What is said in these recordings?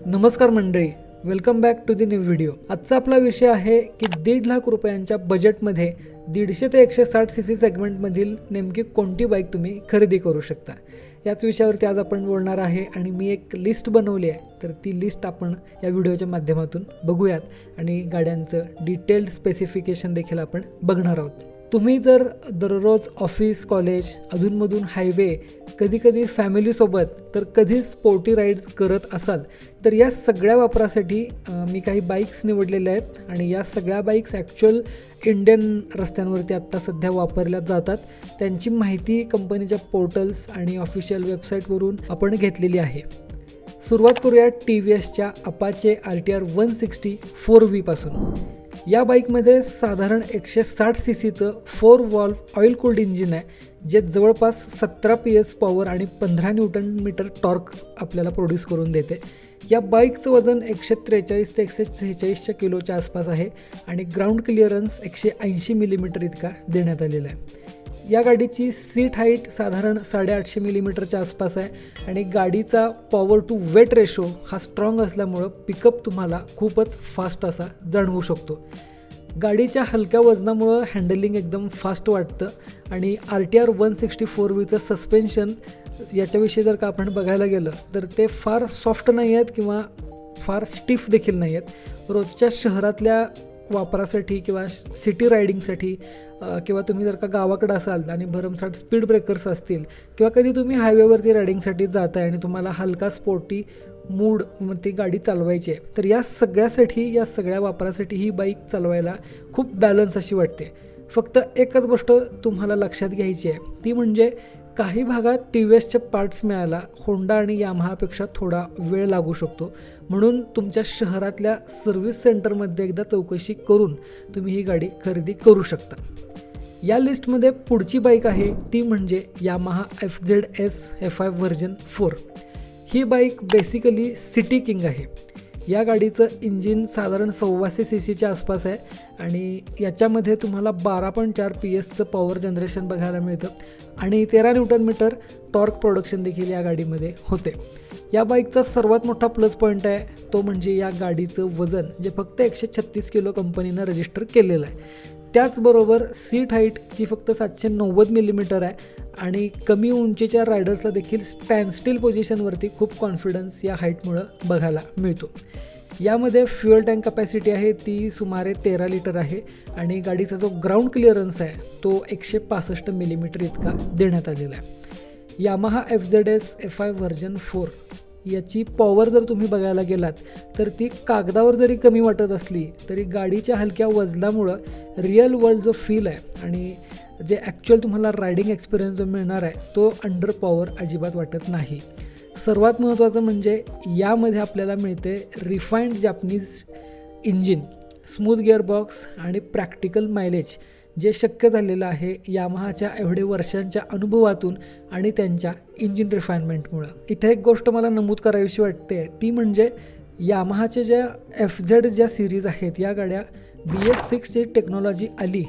नमस्कार मंडळी, welcome back to the new video. आजचा आपला विषय आहे की 1.5 लाख रुपयांच्या बजेटमध्ये 150 ते 160 सीसी सेगमेंटमधील नेमकी कोणती बाईक तुम्ही खरेदी करू शकता. याच विषयावरती आज आपण बोलणार आहे आणि मी एक लिस्ट बनवली आहे. तर ती लिस्ट आपण या व्हिडिओच्या माध्यमातून बघूयात आणि गाड्यांचं डिटेल्ड स्पेसिफिकेशन देखील आपण बघणार आहोत. तुम्ही जर दररोज ऑफिस, कॉलेज, अधूनमधून हायवे, कधीकधी फॅमिलीसोबत तर कधी स्पोर्टी राईड्स करत असाल तर या सगळ्या वापरासाठी मी काही बाईक्स निवडलेल्या आहेत आणि या सगळ्या बाईक्स ॲक्च्युअल इंडियन रस्त्यांवरती आत्ता सध्या वापरल्या जातात. त्यांची माहिती कंपनीच्या पोर्टल्स आणि ऑफिशियल वेबसाईटवरून आपण घेतलेली आहे. सुरुवात करूया TVSच्या अपाचे RTR 160 4V पासून. या बाईकमध्ये साधारण 160 सीसीचं 4 व्हॉल्व ऑइल कूल्ड इंजिन आहे, जे जवळपास 17 PS पॉवर आणि 15 न्यूटन मीटर टॉर्क आपल्याला प्रोड्यूस करून देते. या बाईकचं वजन 143 ते 146 किलोच्या आसपास आहे आणि ग्राउंड क्लिअरन्स 180 मिलीमीटर इतका देण्यात आलेला आहे. या गाडीची सीट हाईट साधारण 850 मिलीमीटरच्या आसपास आहे आणि गाडीचा पॉवर टू वेट रेशो हा स्ट्रॉंग असल्यामुळं पिकअप तुम्हाला खूपच फास्ट असा जाणवू शकतो. गाडीच्या हलक्या वजनामुळं हँडलिंग एकदम फास्ट वाटतं आणि RTR 160 4Vचं सस्पेन्शन याच्याविषयी जर का आपण बघायला गेलं तर ते फार सॉफ्ट नाही आहेत किंवा फार स्टिफ देखील नाही आहेत. रोजच्या शहरातल्या वापरासाठी किंवा सिटी रायडिंगसाठी किंवा तुम्ही जर का गावाकडे असाल आणि भरमसाठ स्पीड ब्रेकर्स असतील किंवा कधी तुम्ही हायवेवरती रायडिंगसाठी जाताय आणि तुम्हाला हलका स्पोर्टी मूड ती गाडी चालवायची आहे, तर या सगळ्या वापरासाठी ही बाईक चालवायला खूप बॅलन्स अशी वाटते. फक्त एकच गोष्ट तुम्हाला लक्षात घ्यायची आहे, ती म्हणजे काही भागात TVSचे पार्ट्स मिळायला होंडा आणि यामाहापेक्षा थोडा वेळ लागू शकतो. म्हणून तुमच्या शहरातल्या सर्व्हिस सेंटरमध्ये एकदा चौकशी करून तुम्ही ही गाडी खरेदी करू शकता. या लिस्टमध्ये पुढची बाईक आहे ती म्हणजे यामाहा FZS F5 व्हर्जन 4. ही बाईक बेसिकली सिटी किंग आहे. या गाडीचं इंजिन साधारण 125 सीसीच्या आसपास आहे आणि याच्यामध्ये तुम्हाला 12.4 PSचं पॉवर जनरेशन बघायला मिळतं आणि 13 न्यूटन मीटर टॉर्क प्रोडक्शन देखील या गाडीमध्ये होते. या बाईकचा सर्वात मोठा प्लस पॉईंट आहे तो म्हणजे या गाडीचं वजन, जे फक्त 136 किलो कंपनीनं रजिस्टर केलेलं आहे. त्याचबरोबर सीट हाईट जी फक्त 790 मिलीमीटर आहे आणि कमी उंचीच्या रायडर्सला देखील स्टँडस्टिल पोझिशनवरती खूप कॉन्फिडन्स या हाईटमुळं बघायला मिळतो. यामध्ये फ्युएल टँक कपॅसिटी आहे ती सुमारे 13 लिटर आहे आणि गाडीचा जो ग्राउंड क्लिअरन्स आहे तो 165 मिलीमीटर इतका देण्यात आलेला आहे. यामाहा FZS F5 व्हर्जन 4 याची पॉवर जर तुम्ही बघायला गेलात तर ती कागदावर जरी कमी वाटत असली तरी गाडीच्या हलक्या वजनामुळं रिअल वर्ल्ड जो फील आहे आणि जे ॲक्च्युअल तुम्हाला रायडिंग एक्सपिरियन्स जो मिळणार आहे तो अंडर पॉवर अजिबात वाटत नाही. सर्वात महत्त्वाचं म्हणजे यामध्ये आपल्याला मिळते refined Japanese engine, smooth gearbox आणि प्रॅक्टिकल मायलेज, जे शक्य झालेलं आहे यामाहाच्या एवढे वर्षांच्या अनुभवातून आणि त्यांच्या इंजिन रिफाईनमेंटमुळं. इथे एक गोष्ट मला नमूद करावीशी वाटते ती म्हणजे यामाहाच्या ज्या FZ ज्या सिरीज आहेत या गाड्या BS6ची टेक्नॉलॉजी आली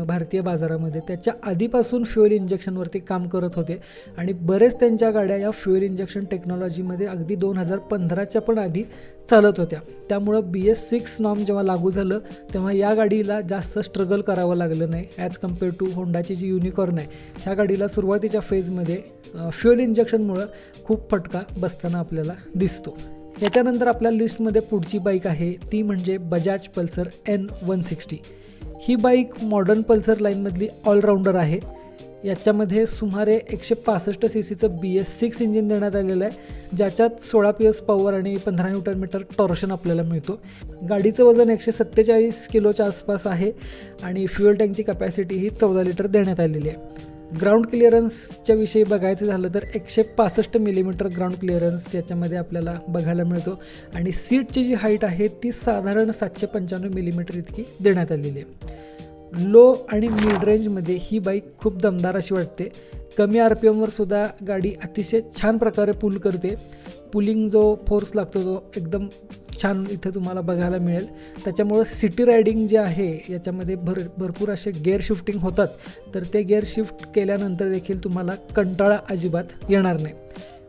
भारतीय बाजारामध्ये त्याच्या आधीपासून फ्युएल इंजेक्शनवरती काम करत होते आणि बरेच त्यांच्या गाड्या या फ्युएल इंजेक्शन टेक्नॉलॉजीमध्ये अगदी 2015च्या पण आधी चालत होत्या. त्यामुळं BS6 नॉर्म जेव्हा लागू झालं तेव्हा या गाडीला जास्त स्ट्रगल करावं लागलं नाही ॲज कम्पेअर टू होंडाची जी युनिकॉर्न आहे. ह्या गाडीला सुरुवातीच्या फेजमध्ये फ्युएल इंजेक्शनमुळं खूप फटका बसताना आपल्याला दिसतो. याच्यानंतर आपल्या लिस्टमध्ये पुढची बाईक आहे ती म्हणजे बजाज पल्सर N160. ही बाईक मॉडर्न पल्सर लाईनमधली ऑलराऊंडर आहे. याच्यामध्ये सुमारे 165 सीसीचं BS6 इंजिन देण्यात आलेलं आहे, ज्याच्यात 16 PS पॉवर आणि 15 न्यूटन मीटर टॉर्शन आपल्याला मिळतो. गाडीचं वजन 147 किलोच्या आसपास आहे आणि फ्युएल टँकची कपॅसिटी ही 14 लिटर देण्यात आलेली आहे. ग्राउंड क्लिअरन्सच्या विषयी बघायचं झालं तर 165 मिलीमीटर ग्राउंड क्लिअरन्स याच्यामध्ये आपल्याला बघायला मिळतो आणि सीटची जी हाईट आहे ती साधारण 795 मिलीमीटर इतकी देण्यात आलेली आहे. लो आणि मिड रेंजमध्ये ही बाईक खूप दमदार अशी वाटते. कमी RPMवर सुद्धा गाडी अतिशय छान प्रकारे पुल करते. पुलिंग जो फोर्स लागतो तो एकदम छान इथे तुम्हाला बघायला मिळेल. त्याच्यामुळं सिटी रायडिंग जे आहे याच्यामध्ये भरपूर असे गिअर शिफ्टिंग होतात, तर ते गिअर शिफ्ट केल्यानंतर देखील तुम्हाला कंटाळा अजिबात येणार नाही.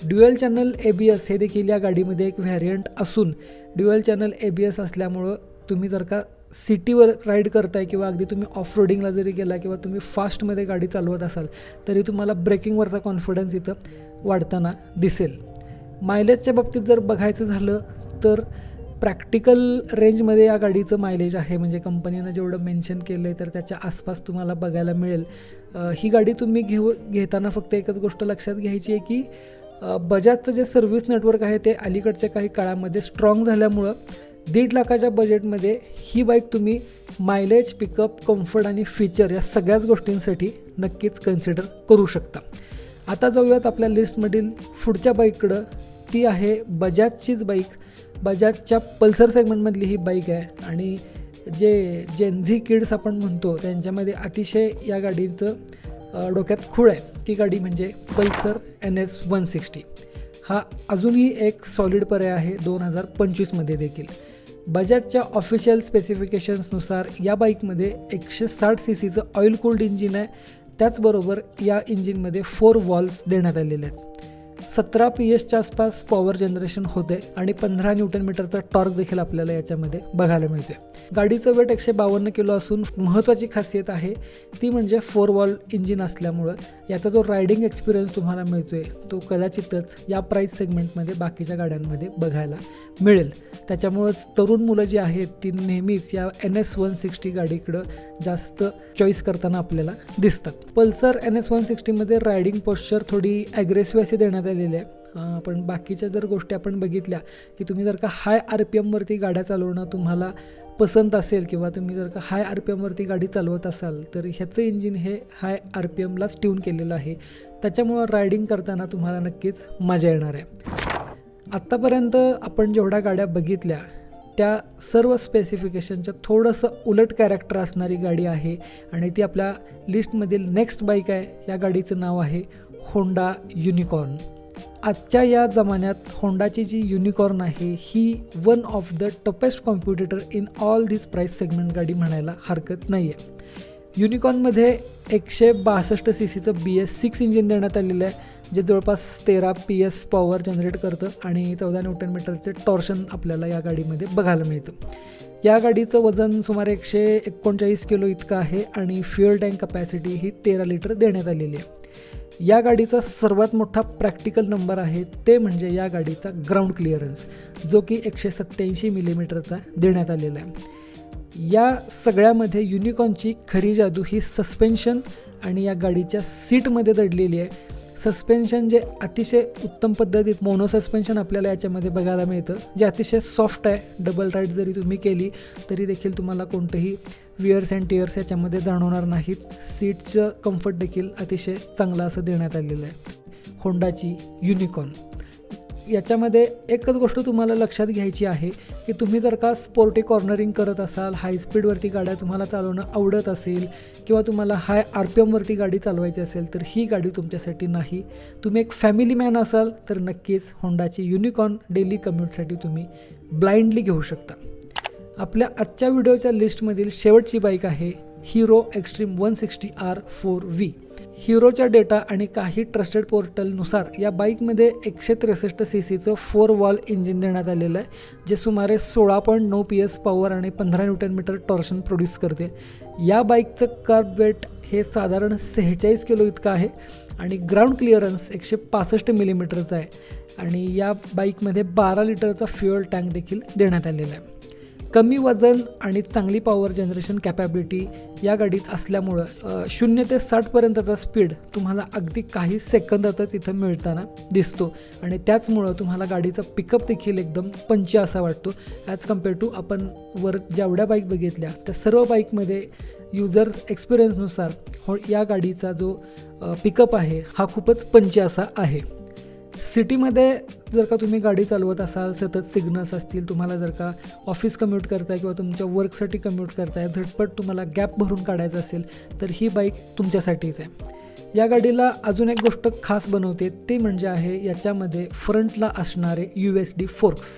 ड्युअल चॅनल ABS हे देखील या गाडीमध्ये एक व्हॅरियंट असून ड्युअल चॅनल ABS असल्यामुळं तुम्ही जर का सिटीवर राईड करताय किंवा अगदी तुम्ही ऑफ रोडिंगला जरी गेला किंवा तुम्ही फास्टमध्ये गाडी चालवत असाल तरी तुम्हाला ब्रेकिंगवरचा कॉन्फिडन्स इथं वाढताना दिसेल. मायलेजच्या बाबतीत जर बघायचं झालं तर प्रॅक्टिकल रेंजमध्ये या गाडीचं मायलेज आहे, म्हणजे कंपनीनं जेवढं मेन्शन केलं आहे तर त्याच्या आसपास तुम्हाला बघायला मिळेल. ही गाडी तुम्ही घेताना फक्त एकच गोष्ट लक्षात घ्यायची आहे की बजाजचं जे सर्व्हिस नेटवर्क आहे ते अलीकडच्या काही काळामध्ये स्ट्रॉंग झाल्यामुळं 1.5 लाखाच्या बजेटमध्ये ही बाईक तुम्ही मायलेज, पिकअप, कम्फर्ट आणि फीचर या सगळ्याच गोष्टींसाठी नक्कीच कन्सिडर करू शकता. आता जाऊयात आपल्या लिस्टमधील पुढच्या बाईककडं. ती आहे बजाजचीच बाईक. बजाजच्या पल्सर सेगमेंटमधली ही बाईक आहे आणि जे जेनझी किड्स आपण म्हणतो त्यांच्यामध्ये अतिशय या गाडीचं डोक्यात खूळ आहे. ती गाडी म्हणजे पल्सर NS 160. हा अजूनही एक सॉलिड पर्याय आहे 2025मध्ये देखील. बजाजच्या ऑफिशियल स्पेसिफिकेशन्सनुसार या बाईकमध्ये 160 CCचं ऑइल कूल्ड इंजिन आहे. त्याचबरोबर या इंजिनमध्ये 4 वॉल्व्स देण्यात आलेले आहेत. 17 PS आसपास पॉवर जनरेशन होते आणि 15 न्यूटन-मीटरचा टॉर्क देखील आपल्याला याच्यामध्ये बघायला मिळते. गाडीचं वेट 152 किलो असून महत्त्वाची खासियत आहे ती म्हणजे 4 वॉल्व इंजिन असल्यामुळं याचा जो रायडिंग एक्सपिरियन्स तुम्हाला मिळतो आहे तो कदाचितच या प्राईस सेगमेंटमध्ये बाकीच्या गाड्यांमध्ये बघायला मिळेल. त्याच्यामुळंच तरुण मुलं जी आहेत ती नेहमीच या NS 160 गाडीकडं जास्त चॉईस करताना आपल्याला दिसतात. पल्सर NS 160मध्ये रायडिंग पोश्चर थोडी ॲग्रेसिव्ह अशी देण्यात आलेली आहे. पण बाकीच्या जर गोष्टी आपण बघितल्या की तुम्ही जर का हाय RPMवरती गाड्या चालवणं तुम्हाला पसंत असेल किंवा तुम्ही जर का हाय RPMवरती गाडी चालवत असाल तर ह्याचं इंजिन हे हाय RPMलाच ट्यून केलेलं आहे. त्याच्यामुळं रायडिंग करताना तुम्हाला नक्कीच मजा येणार आहे. आत्तापर्यंत आपण जेवढ्या गाड्या बघितल्या त्या सर्व स्पेसिफिकेशनच्या थोडंसं उलट कॅरेक्टर असणारी गाडी आहे आणि ती आपल्या लिस्टमधील नेक्स्ट बाईक आहे. या गाडीचं नाव आहे होंडा युनिकॉर्न. आजच्या या जमान्यात होंडाची जी युनिकॉर्न आहे ही one of the topest competitor in all this price segment गाडी म्हणायला हरकत नाही आहे. युनिकॉर्नमध्ये 162 CCचं BS6 इंजिन देण्यात आलेलं आहे जे जवळपास 13 PS पॉवर जनरेट करतं आणि 14 न्यूटन-मीटरचे टॉर्शन आपल्याला या गाडीमध्ये बघायला मिळतं. या गाडीचं वजन सुमारे 139 किलो इतकं आहे आणि फ्युएल टँक कपॅसिटी ही 13 लिटर देण्यात आलेली आहे. या गाडीचा सर्वात मोठा प्रॅक्टिकल नंबर आहे ते म्हणजे या गाडीचा ग्राउंड क्लिअरन्स जो की 187 मिलीमीटरचा देण्यात आलेला आहे. या सगळ्यामध्ये युनिकॉर्नची खरी जादू ही सस्पेन्शन आणि या गाडीच्या सीटमध्ये दडलेली आहे. सस्पेन्शन जे अतिशय उत्तम पद्धतीत मोनो सस्पेन्शन आपल्याला याच्यामध्ये बघायला मिळतं जे अतिशय सॉफ्ट आहे. डबल राईड जरी तुम्ही केली तरी देखील तुम्हाला कोणतंही विअर्स अँड टिअर्स याच्यामध्ये जाणवणार नाहीत. सीटचं कम्फर्ट देखील अतिशय चांगलं असं देण्यात आलेलं आहे होंडाची युनिकॉर्न. याच्यामध्ये एकच गोष्ट तुम्हाला लक्षात घ्यायची आहे की तुम्ही जर का स्पोर्टी कॉर्नरिंग करत असाल, हाय स्पीडवरती गाड्या तुम्हाला चालवणं आवडत असेल किंवा तुम्हाला हाय RPMवरती गाडी चालवायची असेल तर ही गाडी तुमच्यासाठी नाही. तुम्ही एक फॅमिली मॅन असाल तर नक्कीच होंडाची युनिकॉर्न डेली कम्यूटसाठी तुम्ही ब्लाइंडली घेऊ शकता. आपल्या आजच्या व्हिडिओच्या लिस्टमधील शेवटची बाईक आहे hero extreme 160R 4V. हिरोच्या data आणि काही ट्रस्टेड पोर्टलनुसार या बाईकमध्ये 163 CCचं 4 वॉल्व इंजिन देण्यात आलेलं आहे जे सुमारे 16.9 PS पॉवर आणि 15 न्यूटन-मीटर टॉर्शन प्रोड्यूस करते. या बाईकचं कार्ब वेट हे साधारण 46 किलो इतकं आहे आणि ग्राउंड क्लिअरन्स 165 मिलीमीटरचा आहे आणि या बाईकमध्ये 12 लिटरचा फ्युएल टँक देखील देण्यात आलेला आहे. कमी वजन आणि चांगली पॉवर जनरेशन कॅपॅबिलिटी या गाडीत असल्यामुळं 0 ते 60पर्यंतचा स्पीड तुम्हाला अगदी काही सेकंदातच इथं मिळताना दिसतो आणि त्याचमुळं तुम्हाला गाडीचा पिकअप देखील एकदम पंची असा वाटतो. ॲज कम्पेअर टू आपण वर जेवढ्या बाईक बघितल्या त्या सर्व बाईकमध्ये युजर्स एक्सपिरियन्सनुसार या गाडीचा जो पिकअप आहे हा खूपच पंची असा आहे. सिटीमध्ये जर का तुम्ही गाडी चालवत असाल, सतत सिग्नल्स असतील, तुम्हाला जर का ऑफिस कम्यूट करताय किंवा तुमच्या वर्कसाठी कम्यूट करताय, झटपट तुम्हाला गॅप भरून काढायचं असेल तर ही बाईक तुमच्यासाठीच आहे. या गाडीला अजून एक गोष्ट खास बनवते ती म्हणजे आहे याच्यामध्ये फ्रंटला असणारे USD फोर्क्स.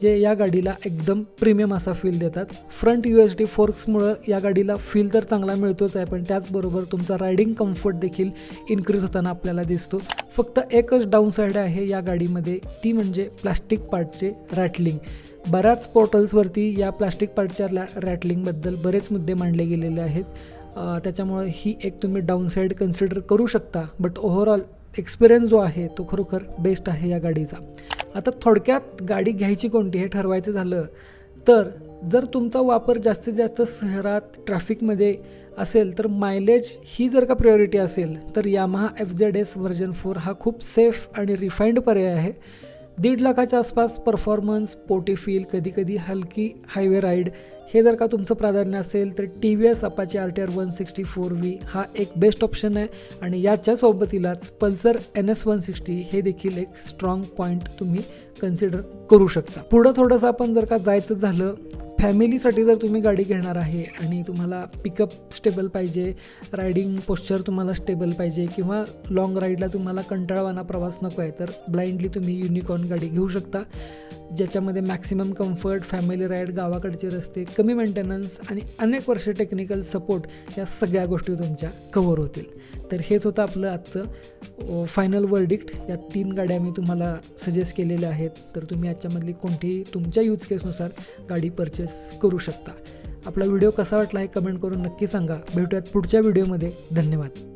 जे या गाडीला एकदम प्रीमियम असा फील देतात. फ्रंट USD फोर्क्समुळं या गाडीला फील तर चांगला मिळतोच आहे, पण त्याचबरोबर तुमचा रायडिंग कम्फर्ट देखील इन्क्रीज होताना आपल्याला दिसतो. फक्त एकच डाऊन साईड आहे या गाडीमध्ये, ती म्हणजे प्लास्टिक पार्टचे रॅटलिंग. बऱ्याच पोर्टल्सवरती या प्लास्टिक पार्टच्या रॅटलिंगबद्दल बरेच मुद्दे मांडले गेलेले आहेत. त्याच्यामुळे ही एक तुम्ही डाऊन साईड कन्सिडर करू शकता. बट ओव्हरऑल एक्सपिरियन्स जो आहे तो खरोखर बेस्ट आहे या गाडीचा. आता थोडक्यात गाडी घ्यायची कोणती हे ठरवायचं झालं तर जर तुमचा वापर जास्तीत जास्त शहरात ट्रॅफिकमध्ये असेल तर मायलेज ही जर का प्रायोरिटी असेल तर यामाहा FZS व्हर्जन 4 हा खूप सेफ आणि रिफाईंड पर्याय आहे. 1.5 लाखाच्या आसपास परफॉर्मन्स, स्पोर्टी फील, कधीकधी हलकी हायवे राईड हे जर का तुमचं प्राधान्य असेल तर TVS अपाचे RTR 164V हा एक बेस्ट ऑप्शन आहे. आणि याच्या सोबतीलाच पल्सर NS 160 हे देखील एक स्ट्रॉंग पॉईंट तुम्ही कन्सिडर करू शकता. पुढं थोडंसं आपण जर का जायचं झालं, फॅमिलीसाठी जर तुम्ही गाडी घेणार आहे आणि तुम्हाला पिकअप स्टेबल पाहिजे, रायडिंग पोश्चर तुम्हाला स्टेबल पाहिजे किंवा लाँग राईडला तुम्हाला कंटाळवाना प्रवास नको आहे, तर ब्लाइंडली तुम्ही युनिकॉर्न गाडी घेऊ शकता, ज्याच्यामध्ये मॅक्सिमम कम्फर्ट, फॅमिली राईड, गावाकडचे रस्ते, कमी मेंटेनन्स आणि अनेक वर्ष टेक्निकल सपोर्ट या सगळ्या गोष्टी तुमच्या कव्हर होतील. तर हेच होतं आपलं आजचं फायनल वर्डिक्ट. या 3 गाड्या मी तुम्हाला सजेस्ट केलेल्या आहेत, तर तुम्ही याच्यामधली कोणतीही तुमच्या यूज केसनुसार गाडी परचेस करू शकता. आपला व्हिडिओ कसा वाटला हे कमेंट करून नक्की सांगा. भेटूयात पुढच्या व्हिडिओमध्ये. धन्यवाद.